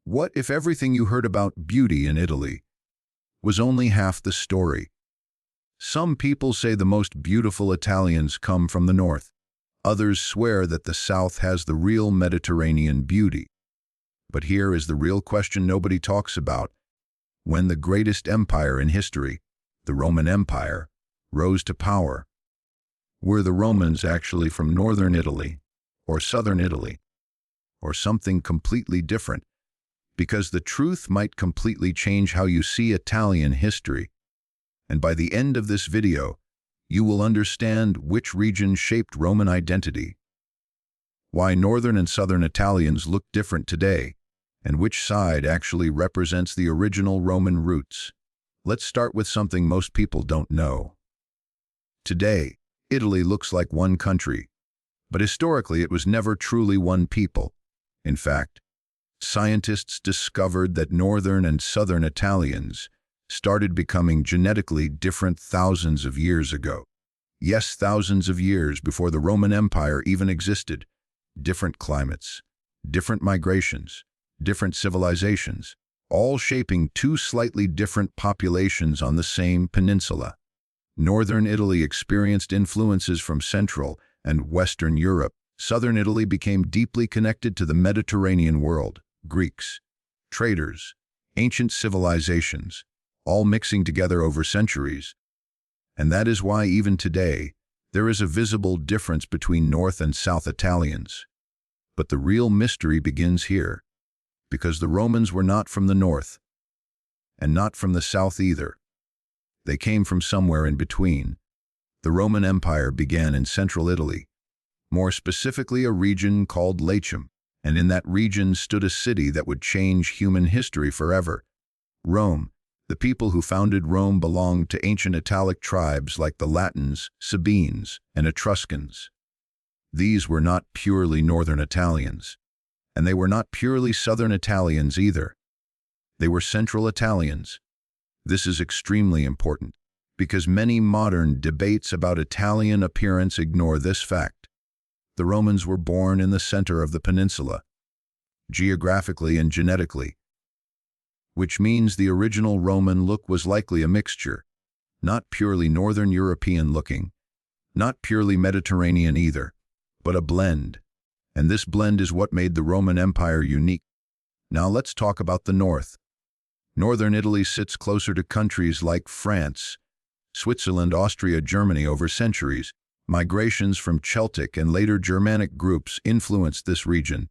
What if everything you heard about beauty in Italy was only half the story? Some people say the most beautiful Italians come from the north. Others swear that the south has the real Mediterranean beauty. But here is the real question nobody talks about. When the greatest empire in history, the Roman Empire, rose to power, were the Romans actually from northern Italy or southern Italy, or something completely different? Because the truth might completely change how you see Italian history. And by the end of this video, you will understand which region shaped Roman identity, why northern and southern Italians look different today, and which side actually represents the original Roman roots. Let's start with something most people don't know. Today, Italy looks like one country, but historically it was never truly one people. In fact, scientists discovered that northern and southern Italians started becoming genetically different thousands of years ago. Yes, thousands of years before the Roman Empire even existed. Different climates, different migrations, different civilizations, all shaping two slightly different populations on the same peninsula. Northern Italy experienced influences from Central and Western Europe. Southern Italy became deeply connected to the Mediterranean world. Greeks, traders, ancient civilizations, all mixing together over centuries. And that is why even today, there is a visible difference between North and South Italians. But the real mystery begins here, because the Romans were not from the north, and not from the south either. They came from somewhere in between. The Roman Empire began in central Italy, more specifically a region called Latium, and in that region stood a city that would change human history forever. Rome. The people who founded Rome belonged to ancient Italic tribes like the Latins, Sabines, and Etruscans. These were not purely northern Italians, and they were not purely southern Italians either. They were central Italians. This is extremely important, because many modern debates about Italian appearance ignore this fact. The Romans were born in the center of the peninsula, geographically and genetically, which means the original Roman look was likely a mixture, not purely Northern European looking, not purely Mediterranean either, but a blend. And this blend is what made the Roman Empire unique. Now let's talk about the north. Northern Italy sits closer to countries like France, Switzerland, Austria, Germany over centuries. Migrations from Celtic and later Germanic groups influenced this region.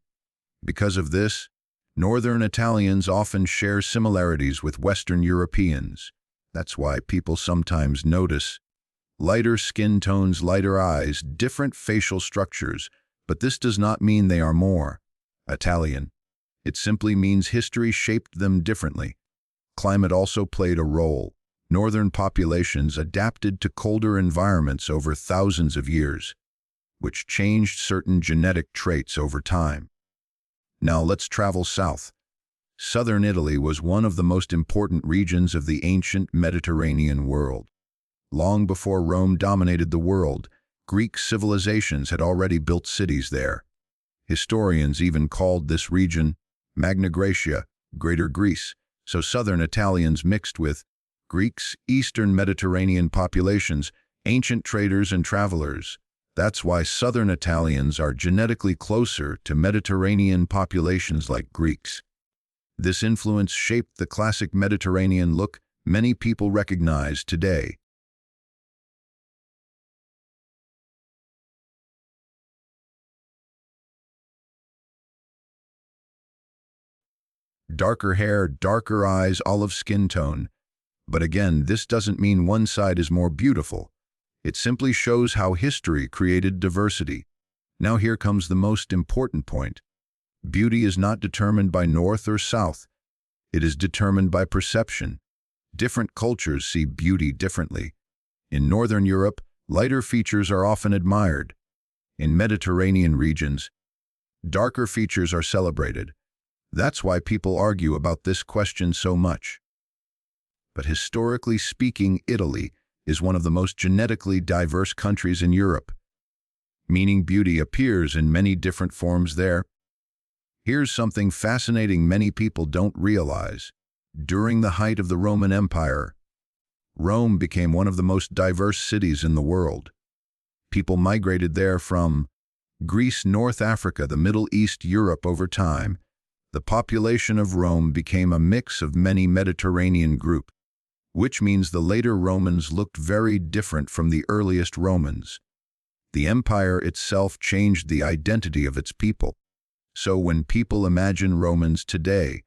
Because of this, Northern Italians often share similarities with Western Europeans. That's why people sometimes notice lighter skin tones, lighter eyes, different facial structures, but this does not mean they are more Italian. It simply means history shaped them differently. Climate also played a role. Northern populations adapted to colder environments over thousands of years, which changed certain genetic traits over time. Now let's travel south. Southern Italy was one of the most important regions of the ancient Mediterranean world. Long before Rome dominated the world, Greek civilizations had already built cities there. Historians even called this region Magna Graecia, Greater Greece, so southern Italians mixed with Greeks, Eastern Mediterranean populations, ancient traders and travelers. That's why southern Italians are genetically closer to Mediterranean populations like Greeks. This influence shaped the classic Mediterranean look many people recognize today. Darker hair, darker eyes, olive skin tone. But again, this doesn't mean one side is more beautiful. It simply shows how history created diversity. Now here comes the most important point. Beauty is not determined by north or south. It is determined by perception. Different cultures see beauty differently. In Northern Europe, lighter features are often admired. In Mediterranean regions, darker features are celebrated. That's why people argue about this question so much. But historically speaking, Italy is one of the most genetically diverse countries in Europe, meaning beauty appears in many different forms there. Here's something fascinating many people don't realize. During the height of the Roman Empire, Rome became one of the most diverse cities in the world. People migrated there from Greece, North Africa, the Middle East, Europe. Over time, the population of Rome became a mix of many Mediterranean groups, which means the later Romans looked very different from the earliest Romans. The empire itself changed the identity of its people. So when people imagine Romans today,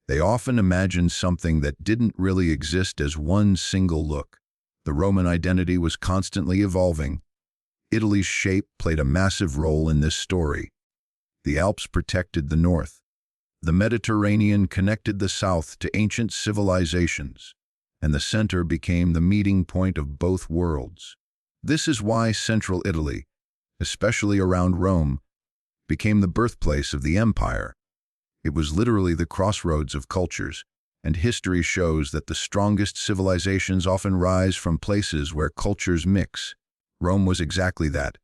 they often imagine something that didn't really exist as one single look. The Roman identity was constantly evolving. Italy's shape played a massive role in this story. The Alps protected the north. The Mediterranean connected the south to ancient civilizations, and the center became the meeting point of both worlds. This is why central Italy, especially around Rome, became the birthplace of the empire. It was literally the crossroads of cultures, and history shows that the strongest civilizations often rise from places where cultures mix. Rome was exactly that.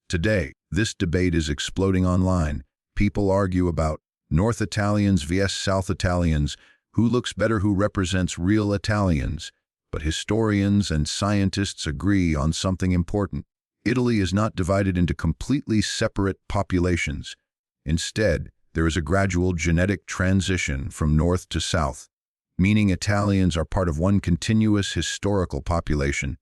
Today, this debate is exploding online. People argue about North Italians vs. South Italians, who looks better, who represents real Italians. But historians and scientists agree on something important. Italy is not divided into completely separate populations. Instead, there is a gradual genetic transition from north to south, meaning Italians are part of one continuous historical population,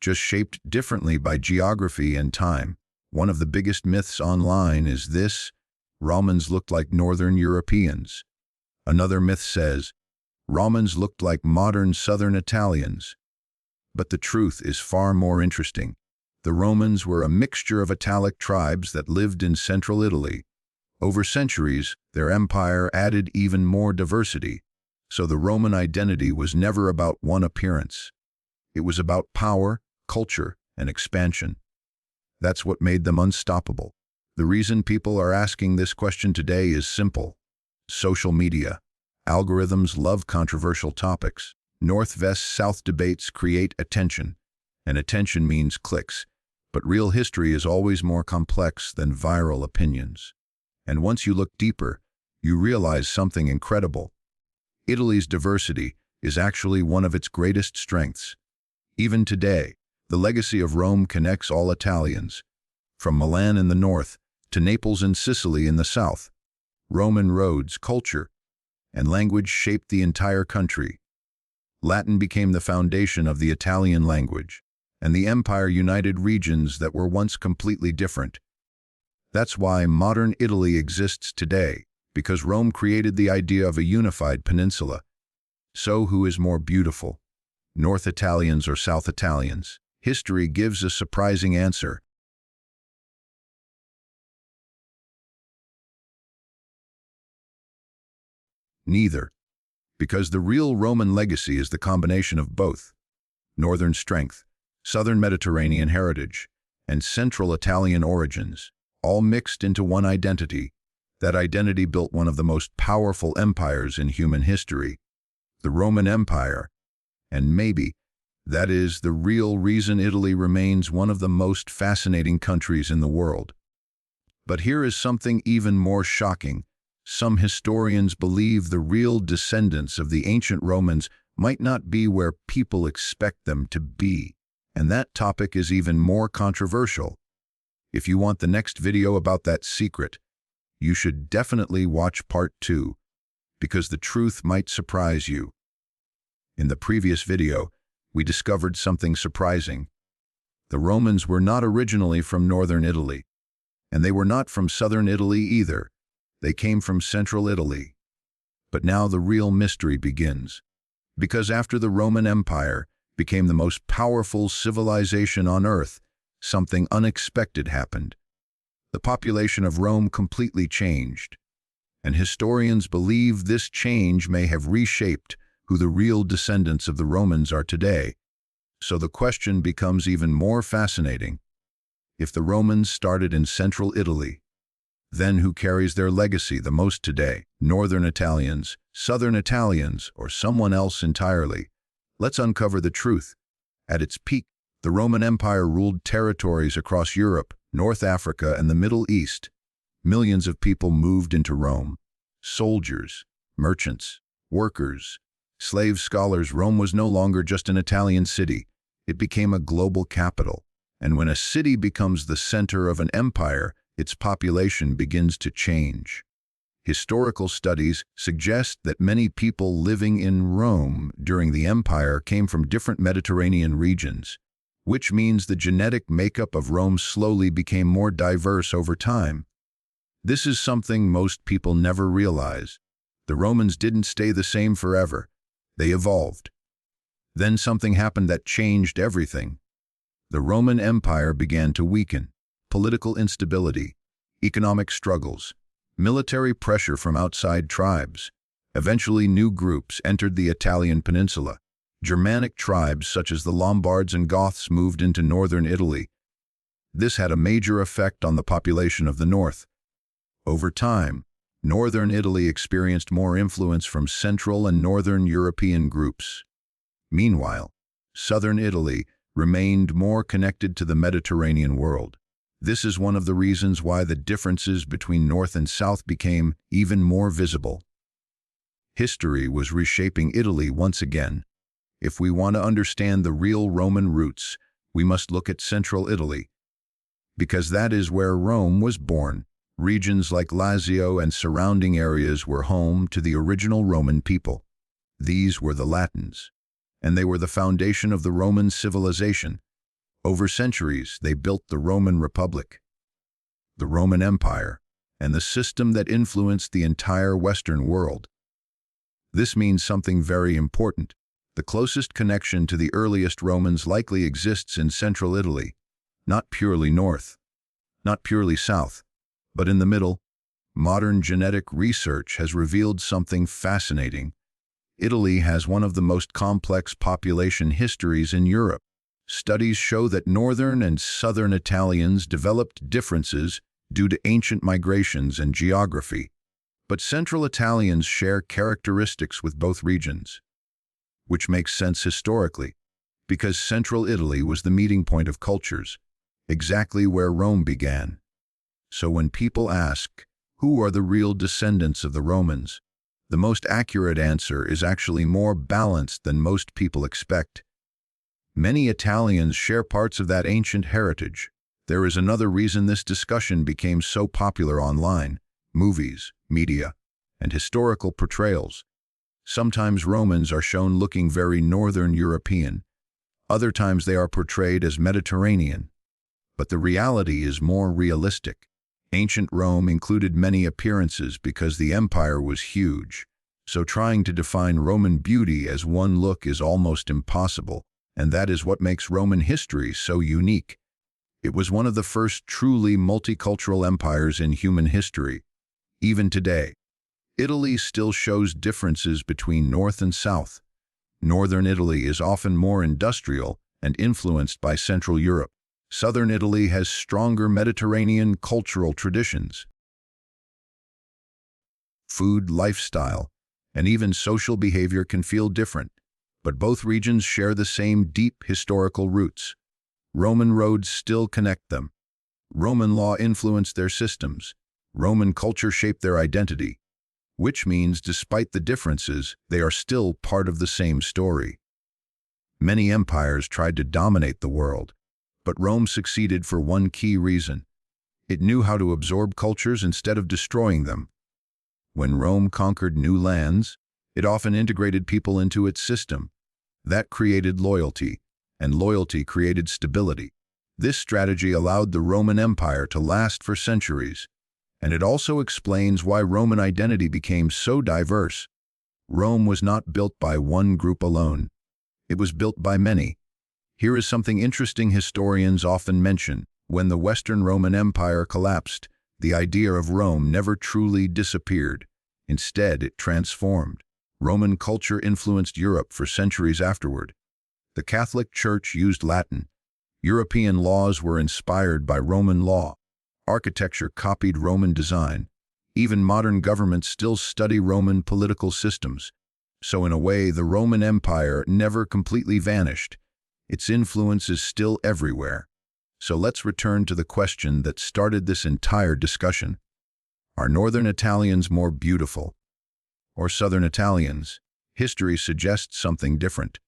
just shaped differently by geography and time. One of the biggest myths online is this: Romans looked like Northern Europeans. Another myth says Romans looked like modern Southern Italians. But the truth is far more interesting. The Romans were a mixture of Italic tribes that lived in central Italy. Over centuries, their empire added even more diversity, so the Roman identity was never about one appearance. It was about power, culture, and expansion. That's what made them unstoppable. The reason people are asking this question today is simple. Social media. Algorithms love controversial topics. North vs. South debates create attention, and attention means clicks. But real history is always more complex than viral opinions. And once you look deeper, you realize something incredible. Italy's diversity is actually one of its greatest strengths. Even today, the legacy of Rome connects all Italians, from Milan in the north to Naples and Sicily in the south. Roman roads, culture, and language shaped the entire country. Latin became the foundation of the Italian language, and the empire united regions that were once completely different. That's why modern Italy exists today, because Rome created the idea of a unified peninsula. So who is more beautiful, North Italians or South Italians? History gives a surprising answer. Neither, because the real Roman legacy is the combination of both: northern strength, southern Mediterranean heritage, and central Italian origins, all mixed into one identity. That identity built one of the most powerful empires in human history, the Roman Empire. And maybe that is the real reason Italy remains one of the most fascinating countries in the world. But here is something even more shocking. Some historians believe the real descendants of the ancient Romans might not be where people expect them to be. And that topic is even more controversial. If you want the next video about that secret, you should definitely watch part 2, because the truth might surprise you. In the previous video, we discovered something surprising. The Romans were not originally from northern Italy, and they were not from southern Italy either. They came from central Italy. But now the real mystery begins. Because after the Roman Empire became the most powerful civilization on Earth, something unexpected happened. The population of Rome completely changed, and historians believe this change may have reshaped who the real descendants of the Romans are today. So the question becomes even more fascinating. If the Romans started in central Italy, then who carries their legacy the most today? Northern Italians, Southern Italians, or someone else entirely? Let's uncover the truth. At its peak, the Roman Empire ruled territories across Europe, North Africa, and the Middle East. Millions of people moved into Rome. Soldiers, merchants, workers, slaves, scholars. Rome was no longer just an Italian city. It became a global capital. And when a city becomes the center of an empire, its population begins to change. Historical studies suggest that many people living in Rome during the empire came from different Mediterranean regions, which means the genetic makeup of Rome slowly became more diverse over time. This is something most people never realize. The Romans didn't stay the same forever. They evolved. Then something happened that changed everything. The Roman Empire began to weaken. Political instability, economic struggles, military pressure from outside tribes. Eventually, new groups entered the Italian peninsula. Germanic tribes such as the Lombards and Goths moved into northern Italy. This had a major effect on the population of the north. Over time, northern Italy experienced more influence from Central and Northern European groups. Meanwhile, southern Italy remained more connected to the Mediterranean world. This is one of the reasons why the differences between North and South became even more visible. History was reshaping Italy once again. If we want to understand the real Roman roots, we must look at Central Italy, because that is where Rome was born. Regions like Lazio and surrounding areas were home to the original Roman people. These were the Latins, and they were the foundation of the Roman civilization. Over centuries, they built the Roman Republic, the Roman Empire, and the system that influenced the entire Western world. This means something very important. The closest connection to the earliest Romans likely exists in Central Italy, not purely north, not purely south, but in the middle. Modern genetic research has revealed something fascinating. Italy has one of the most complex population histories in Europe. Studies show that northern and southern Italians developed differences due to ancient migrations and geography, but Central Italians share characteristics with both regions, which makes sense historically, because Central Italy was the meeting point of cultures, exactly where Rome began. So when people ask, who are the real descendants of the Romans, the most accurate answer is actually more balanced than most people expect. Many Italians share parts of that ancient heritage. There is another reason this discussion became so popular online: movies, media, and historical portrayals. Sometimes Romans are shown looking very Northern European. Other times they are portrayed as Mediterranean. But the reality is more realistic. Ancient Rome included many appearances because the empire was huge, so trying to define Roman beauty as one look is almost impossible, and that is what makes Roman history so unique. It was one of the first truly multicultural empires in human history. Even today, Italy still shows differences between North and South. Northern Italy is often more industrial and influenced by Central Europe. Southern Italy has stronger Mediterranean cultural traditions. Food, lifestyle, and even social behavior can feel different, but both regions share the same deep historical roots. Roman roads still connect them. Roman law influenced their systems. Roman culture shaped their identity, which means despite the differences, they are still part of the same story. Many empires tried to dominate the world, but Rome succeeded for one key reason. It knew how to absorb cultures instead of destroying them. When Rome conquered new lands, it often integrated people into its system. That created loyalty, and loyalty created stability. This strategy allowed the Roman Empire to last for centuries, and it also explains why Roman identity became so diverse. Rome was not built by one group alone. It was built by many. Here is something interesting historians often mention. When the Western Roman Empire collapsed, the idea of Rome never truly disappeared. Instead, it transformed. Roman culture influenced Europe for centuries afterward. The Catholic Church used Latin. European laws were inspired by Roman law. Architecture copied Roman design. Even modern governments still study Roman political systems. So in a way, the Roman Empire never completely vanished. Its influence is still everywhere. So let's return to the question that started this entire discussion. Are northern Italians more beautiful? Or southern Italians? History suggests something different.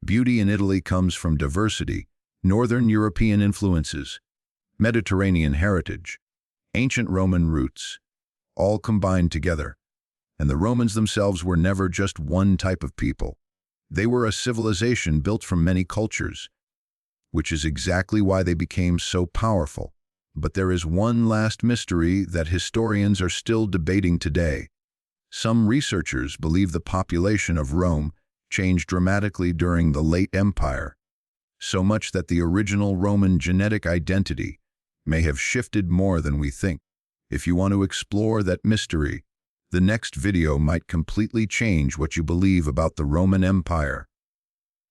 Beauty in Italy comes from diversity, northern European influences, Mediterranean heritage, ancient Roman roots, all combined together. And the Romans themselves were never just one type of people. They were a civilization built from many cultures, which is exactly why they became so powerful. But there is one last mystery that historians are still debating today. Some researchers believe the population of Rome changed dramatically during the late Empire, so much that the original Roman genetic identity may have shifted more than we think. If you want to explore that mystery, the next video might completely change what you believe about the Roman Empire.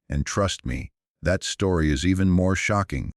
And trust me, that story is even more shocking